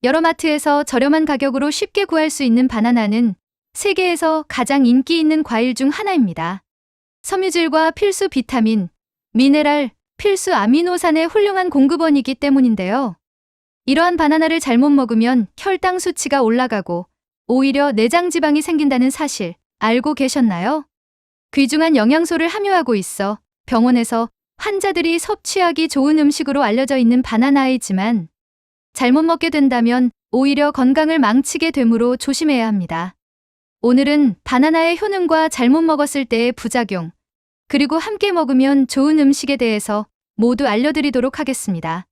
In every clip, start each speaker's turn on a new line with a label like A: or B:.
A: 여러 마트에서 저렴한 가격으로 쉽게 구할 수 있는 바나나는 세계에서 가장 인기 있는 과일 중 하나입니다. 섬유질과 필수 비타민, 미네랄, 필수 아미노산의 훌륭한 공급원이기 때문인데요. 이러한 바나나를 잘못 먹으면 혈당 수치가 올라가고 오히려 내장 지방이 생긴다는 사실 알고 계셨나요? 귀중한 영양소를 함유하고 있어 병원에서 환자들이 섭취하기 좋은 음식으로 알려져 있는 바나나이지만 잘못 먹게 된다면 오히려 건강을 망치게 되므로 조심해야 합니다. 오늘은 바나나의 효능과 잘못 먹었을 때의 부작용, 그리고 함께 먹으면 좋은 음식에 대해서 모두 알려드리도록 하겠습니다.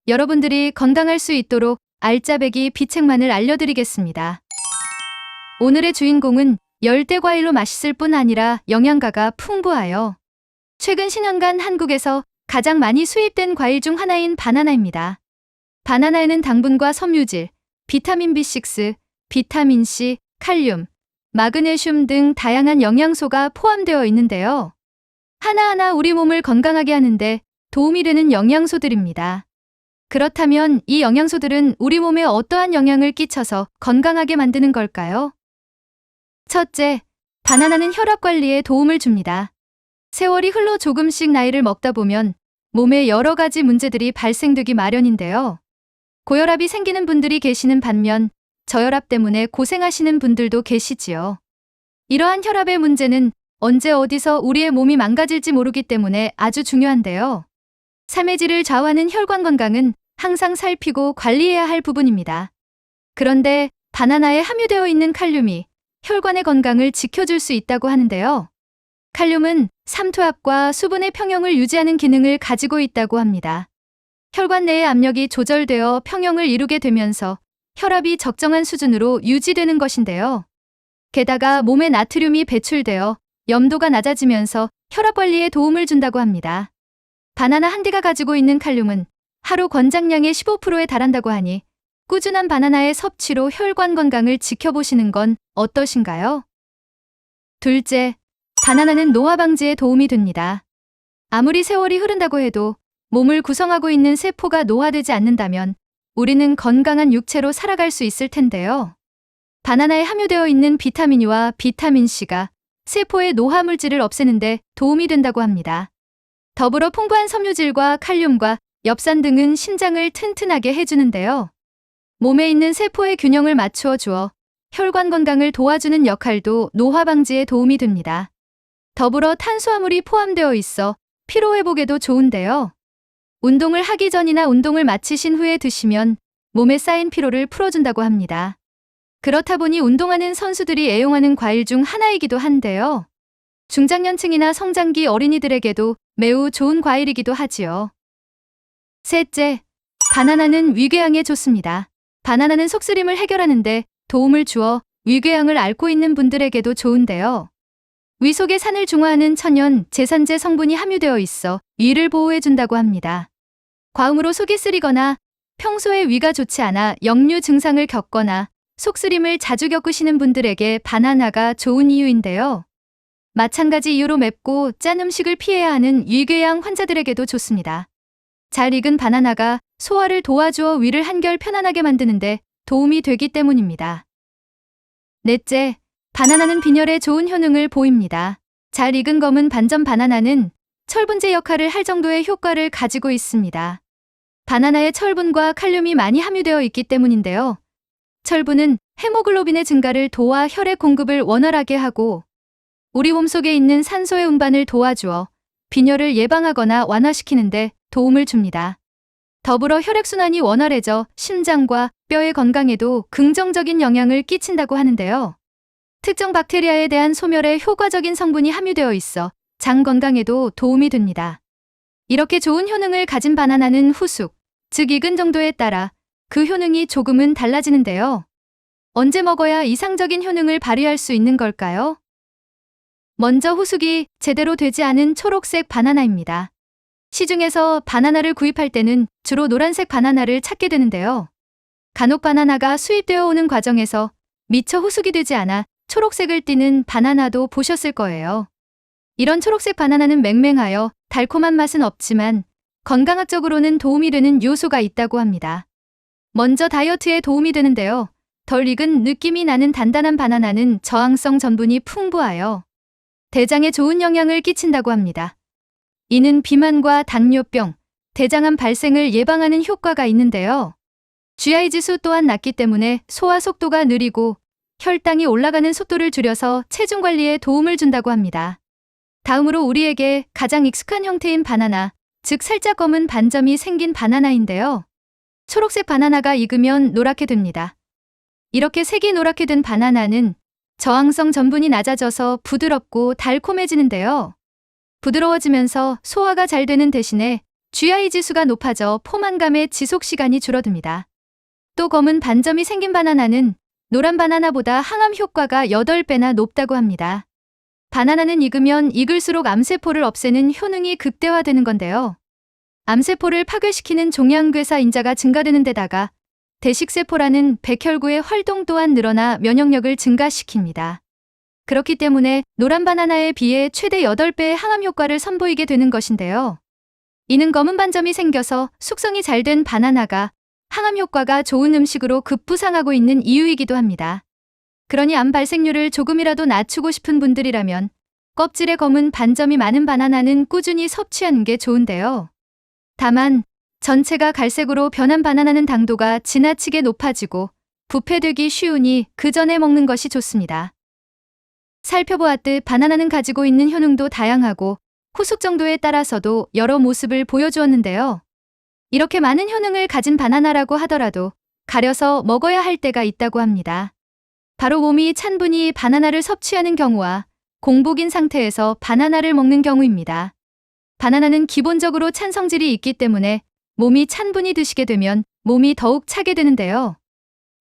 A: 여러분들이 건강할 수 있도록 알짜배기 비책만을 알려드리겠습니다. 오늘의 주인공은 열대과일로 맛있을 뿐 아니라 영양가가 풍부하여 최근 10년간 한국에서 가장 많이 수입된 과일 중 하나인 바나나입니다. 바나나에는 당분과 섬유질, 비타민 B6, 비타민 C, 칼륨, 마그네슘 등 다양한 영양소가 포함되어 있는데요. 하나하나 우리 몸을 건강하게 하는데 도움이 되는 영양소들입니다. 그렇다면 이 영양소들은 우리 몸에 어떠한 영향을 끼쳐서 건강하게 만드는 걸까요? 첫째, 바나나는 혈압 관리에 도움을 줍니다. 세월이 흘러 조금씩 나이를 먹다 보면 몸에 여러 가지 문제들이 발생되기 마련인데요. 고혈압이 생기는 분들이 계시는 반면 저혈압 때문에 고생하시는 분들도 계시지요. 이러한 혈압의 문제는 언제 어디서 우리의 몸이 망가질지 모르기 때문에 아주 중요한데요. 삶의 질을 좌우하는 혈관 건강은 항상 살피고 관리해야 할 부분입니다. 그런데 바나나에 함유되어 있는 칼륨이 혈관의 건강을 지켜줄 수 있다고 하는데요. 칼륨은 삼투압과 수분의 평형을 유지하는 기능을 가지고 있다고 합니다. 혈관 내의 압력이 조절되어 평형을 이루게 되면서 혈압이 적정한 수준으로 유지되는 것인데요. 게다가 몸에 나트륨이 배출되어 염도가 낮아지면서 혈압 관리에 도움을 준다고 합니다. 바나나 한 개가 가지고 있는 칼륨은 하루 권장량의 15%에 달한다고 하니 꾸준한 바나나의 섭취로 혈관 건강을 지켜보시는 건 어떠신가요? 둘째, 바나나는 노화 방지에 도움이 됩니다. 아무리 세월이 흐른다고 해도 몸을 구성하고 있는 세포가 노화되지 않는다면 우리는 건강한 육체로 살아갈 수 있을 텐데요. 바나나에 함유되어 있는 비타민 E와 비타민 C가 세포의 노화 물질을 없애는 데 도움이 된다고 합니다. 더불어 풍부한 섬유질과 칼륨과 엽산 등은 심장을 튼튼하게 해주는데요. 몸에 있는 세포의 균형을 맞추어 주어 혈관 건강을 도와주는 역할도 노화 방지에 도움이 됩니다. 더불어 탄수화물이 포함되어 있어 피로 회복에도 좋은데요. 운동을 하기 전이나 운동을 마치신 후에 드시면 몸에 쌓인 피로를 풀어준다고 합니다. 그렇다 보니 운동하는 선수들이 애용하는 과일 중 하나이기도 한데요. 중장년층이나 성장기 어린이들에게도 매우 좋은 과일이기도 하지요. 셋째, 바나나는 위궤양에 좋습니다. 바나나는 속쓰림을 해결하는데 도움을 주어 위궤양을 앓고 있는 분들에게도 좋은데요. 위 속의 산을 중화하는 천연 제산제 성분이 함유되어 있어 위를 보호해준다고 합니다. 과음으로 속이 쓰리거나 평소에 위가 좋지 않아 역류 증상을 겪거나 속쓰림을 자주 겪으시는 분들에게 바나나가 좋은 이유인데요. 마찬가지 이유로 맵고 짠 음식을 피해야 하는 위궤양 환자들에게도 좋습니다. 잘 익은 바나나가 소화를 도와주어 위를 한결 편안하게 만드는데 도움이 되기 때문입니다. 넷째, 바나나는 빈혈에 좋은 효능을 보입니다. 잘 익은 검은 반점 바나나는 철분제 역할을 할 정도의 효과를 가지고 있습니다. 바나나에 철분과 칼륨이 많이 함유되어 있기 때문인데요. 철분은 헤모글로빈의 증가를 도와 혈액 공급을 원활하게 하고 우리 몸속에 있는 산소의 운반을 도와주어 빈혈을 예방하거나 완화시키는 데 도움을 줍니다. 더불어 혈액순환이 원활해져 심장과 뼈의 건강에도 긍정적인 영향을 끼친다고 하는데요. 특정 박테리아에 대한 소멸에 효과적인 성분이 함유되어 있어 장 건강에도 도움이 됩니다. 이렇게 좋은 효능을 가진 바나나는 후숙, 즉 익은 정도에 따라 그 효능이 조금은 달라지는데요. 언제 먹어야 이상적인 효능을 발휘할 수 있는 걸까요? 먼저 후숙이 제대로 되지 않은 초록색 바나나입니다. 시중에서 바나나를 구입할 때는 주로 노란색 바나나를 찾게 되는데요. 간혹 바나나가 수입되어 오는 과정에서 미처 후숙이 되지 않아 초록색을 띠는 바나나도 보셨을 거예요. 이런 초록색 바나나는 맹맹하여 달콤한 맛은 없지만 건강학적으로는 도움이 되는 요소가 있다고 합니다. 먼저 다이어트에 도움이 되는데요. 덜 익은 느낌이 나는 단단한 바나나는 저항성 전분이 풍부하여 대장에 좋은 영향을 끼친다고 합니다. 이는 비만과 당뇨병, 대장암 발생을 예방하는 효과가 있는데요. GI 지수 또한 낮기 때문에 소화 속도가 느리고 혈당이 올라가는 속도를 줄여서 체중 관리에 도움을 준다고 합니다. 다음으로 우리에게 가장 익숙한 형태인 바나나, 즉 살짝 검은 반점이 생긴 바나나인데요. 초록색 바나나가 익으면 노랗게 됩니다. 이렇게 색이 노랗게 된 바나나는 저항성 전분이 낮아져서 부드럽고 달콤해지는데요. 부드러워지면서 소화가 잘 되는 대신에 GI 지수가 높아져 포만감의 지속 시간이 줄어듭니다. 또 검은 반점이 생긴 바나나는 노란 바나나보다 항암 효과가 8배나 높다고 합니다. 바나나는 익으면 익을수록 암세포를 없애는 효능이 극대화되는 건데요. 암세포를 파괴시키는 종양괴사 인자가 증가되는 데다가 대식세포라는 백혈구의 활동 또한 늘어나 면역력을 증가시킵니다. 그렇기 때문에 노란 바나나에 비해 최대 8배의 항암 효과를 선보이게 되는 것인데요. 이는 검은 반점이 생겨서 숙성이 잘 된 바나나가 항암 효과가 좋은 음식으로 급부상하고 있는 이유이기도 합니다. 그러니 암 발생률을 조금이라도 낮추고 싶은 분들이라면 껍질에 검은 반점이 많은 바나나는 꾸준히 섭취하는 게 좋은데요. 다만 전체가 갈색으로 변한 바나나는 당도가 지나치게 높아지고 부패되기 쉬우니 그 전에 먹는 것이 좋습니다. 살펴보았듯 바나나는 가지고 있는 효능도 다양하고 후숙 정도에 따라서도 여러 모습을 보여주었는데요. 이렇게 많은 효능을 가진 바나나라고 하더라도 가려서 먹어야 할 때가 있다고 합니다. 바로 몸이 찬 분이 바나나를 섭취하는 경우와 공복인 상태에서 바나나를 먹는 경우입니다. 바나나는 기본적으로 찬 성질이 있기 때문에 몸이 찬 분이 드시게 되면 몸이 더욱 차게 되는데요.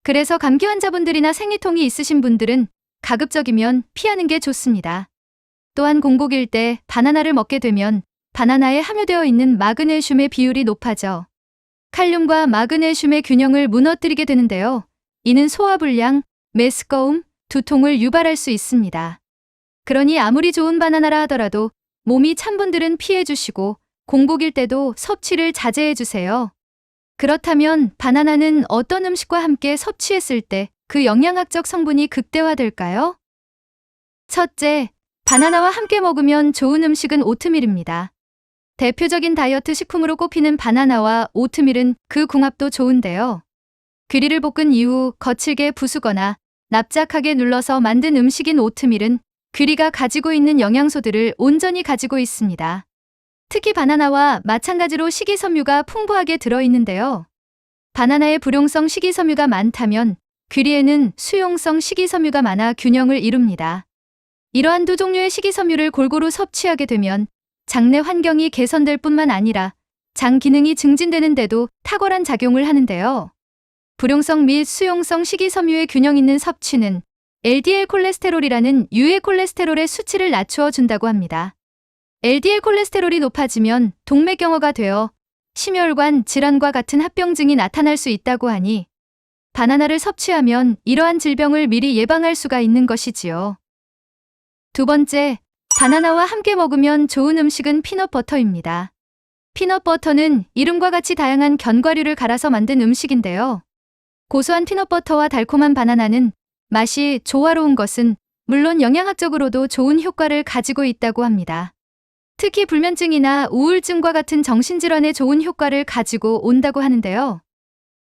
A: 그래서 감기 환자분들이나 생리통이 있으신 분들은 가급적이면 피하는 게 좋습니다. 또한 공복일 때 바나나를 먹게 되면 바나나에 함유되어 있는 마그네슘의 비율이 높아져 칼륨과 마그네슘의 균형을 무너뜨리게 되는데요. 이는 소화불량, 메스꺼움, 두통을 유발할 수 있습니다. 그러니 아무리 좋은 바나나라 하더라도 몸이 찬 분들은 피해주시고 공복일 때도 섭취를 자제해주세요. 그렇다면 바나나는 어떤 음식과 함께 섭취했을 때 그 영양학적 성분이 극대화될까요? 첫째, 바나나와 함께 먹으면 좋은 음식은 오트밀입니다. 대표적인 다이어트 식품으로 꼽히는 바나나와 오트밀은 그 궁합도 좋은데요. 귀리를 볶은 이후 거칠게 부수거나 납작하게 눌러서 만든 음식인 오트밀은 귀리가 가지고 있는 영양소들을 온전히 가지고 있습니다. 특히 바나나와 마찬가지로 식이섬유가 풍부하게 들어있는데요. 바나나에 불용성 식이섬유가 많다면 귀리에는 수용성 식이섬유가 많아 균형을 이룹니다. 이러한 두 종류의 식이섬유를 골고루 섭취하게 되면 장내 환경이 개선될 뿐만 아니라 장 기능이 증진되는 데도 탁월한 작용을 하는데요. 불용성 및 수용성 식이섬유의 균형 있는 섭취는 LDL 콜레스테롤이라는 유해 콜레스테롤의 수치를 낮추어 준다고 합니다. LDL 콜레스테롤이 높아지면 동맥경화가 되어 심혈관 질환과 같은 합병증이 나타날 수 있다고 하니 바나나를 섭취하면 이러한 질병을 미리 예방할 수가 있는 것이지요. 두 번째, 바나나와 함께 먹으면 좋은 음식은 피넛버터입니다. 피넛버터는 이름과 같이 다양한 견과류를 갈아서 만든 음식인데요. 고소한 피넛버터와 달콤한 바나나는 맛이 조화로운 것은 물론 영양학적으로도 좋은 효과를 가지고 있다고 합니다. 특히 불면증이나 우울증과 같은 정신질환에 좋은 효과를 가지고 온다고 하는데요.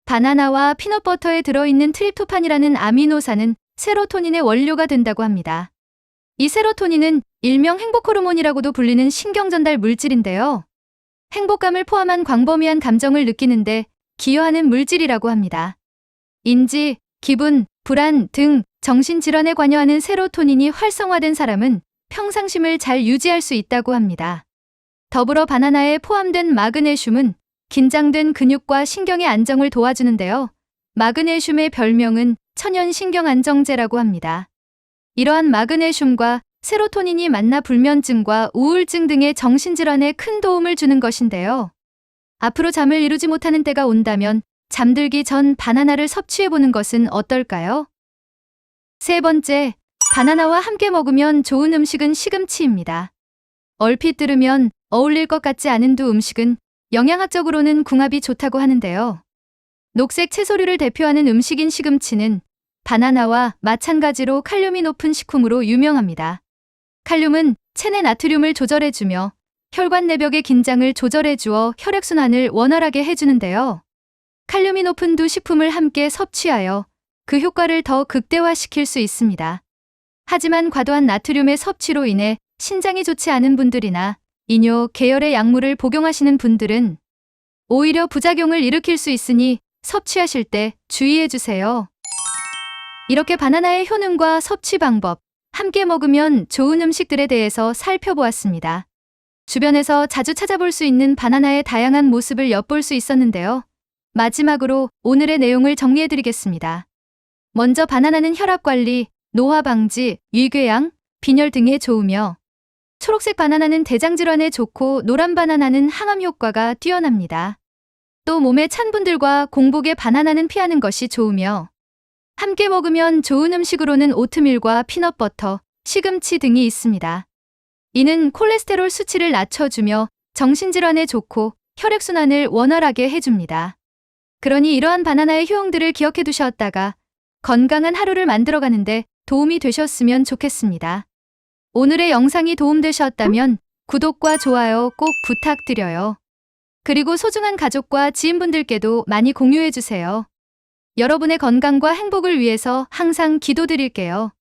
A: 바나나와 피넛버터에 들어있는 트립토판이라는 아미노산은 세로토닌의 원료가 된다고 합니다. 이 세로토닌은 일명 행복호르몬이라고도 불리는 신경전달 물질인데요. 행복감을 포함한 광범위한 감정을 느끼는데 기여하는 물질이라고 합니다. 인지, 기분, 불안 등 정신질환에 관여하는 세로토닌이 활성화된 사람은 평상심을 잘 유지할 수 있다고 합니다. 더불어 바나나에 포함된 마그네슘은 긴장된 근육과 신경의 안정을 도와주는데요. 마그네슘의 별명은 천연신경안정제라고 합니다. 이러한 마그네슘과 세로토닌이 만나 불면증과 우울증 등의 정신질환에 큰 도움을 주는 것인데요. 앞으로 잠을 이루지 못하는 때가 온다면 잠들기 전 바나나를 섭취해보는 것은 어떨까요? 세 번째, 바나나와 함께 먹으면 좋은 음식은 시금치입니다. 얼핏 들으면 어울릴 것 같지 않은 두 음식은 영양학적으로는 궁합이 좋다고 하는데요. 녹색 채소류를 대표하는 음식인 시금치는 바나나와 마찬가지로 칼륨이 높은 식품으로 유명합니다. 칼륨은 체내 나트륨을 조절해주며 혈관 내벽의 긴장을 조절해주어 혈액순환을 원활하게 해주는데요. 칼륨이 높은 두 식품을 함께 섭취하여 그 효과를 더 극대화시킬 수 있습니다. 하지만 과도한 나트륨의 섭취로 인해 신장이 좋지 않은 분들이나 이뇨 계열의 약물을 복용하시는 분들은 오히려 부작용을 일으킬 수 있으니 섭취하실 때 주의해 주세요. 이렇게 바나나의 효능과 섭취 방법, 함께 먹으면 좋은 음식들에 대해서 살펴보았습니다. 주변에서 자주 찾아볼 수 있는 바나나의 다양한 모습을 엿볼 수 있었는데요. 마지막으로 오늘의 내용을 정리해 드리겠습니다. 먼저 바나나는 혈압 관리, 노화 방지, 위궤양, 빈혈 등에 좋으며 초록색 바나나는 대장 질환에 좋고 노란 바나나는 항암 효과가 뛰어납니다. 또 몸에 찬 분들과 공복에 바나나는 피하는 것이 좋으며 함께 먹으면 좋은 음식으로는 오트밀과 피넛버터, 시금치 등이 있습니다. 이는 콜레스테롤 수치를 낮춰주며 정신질환에 좋고 혈액순환을 원활하게 해줍니다. 그러니 이러한 바나나의 효용들을 기억해 두셨다가 건강한 하루를 만들어가는데 도움이 되셨으면 좋겠습니다. 오늘의 영상이 도움되셨다면 구독과 좋아요 꼭 부탁드려요. 그리고 소중한 가족과 지인분들께도 많이 공유해주세요. 여러분의 건강과 행복을 위해서 항상 기도드릴게요.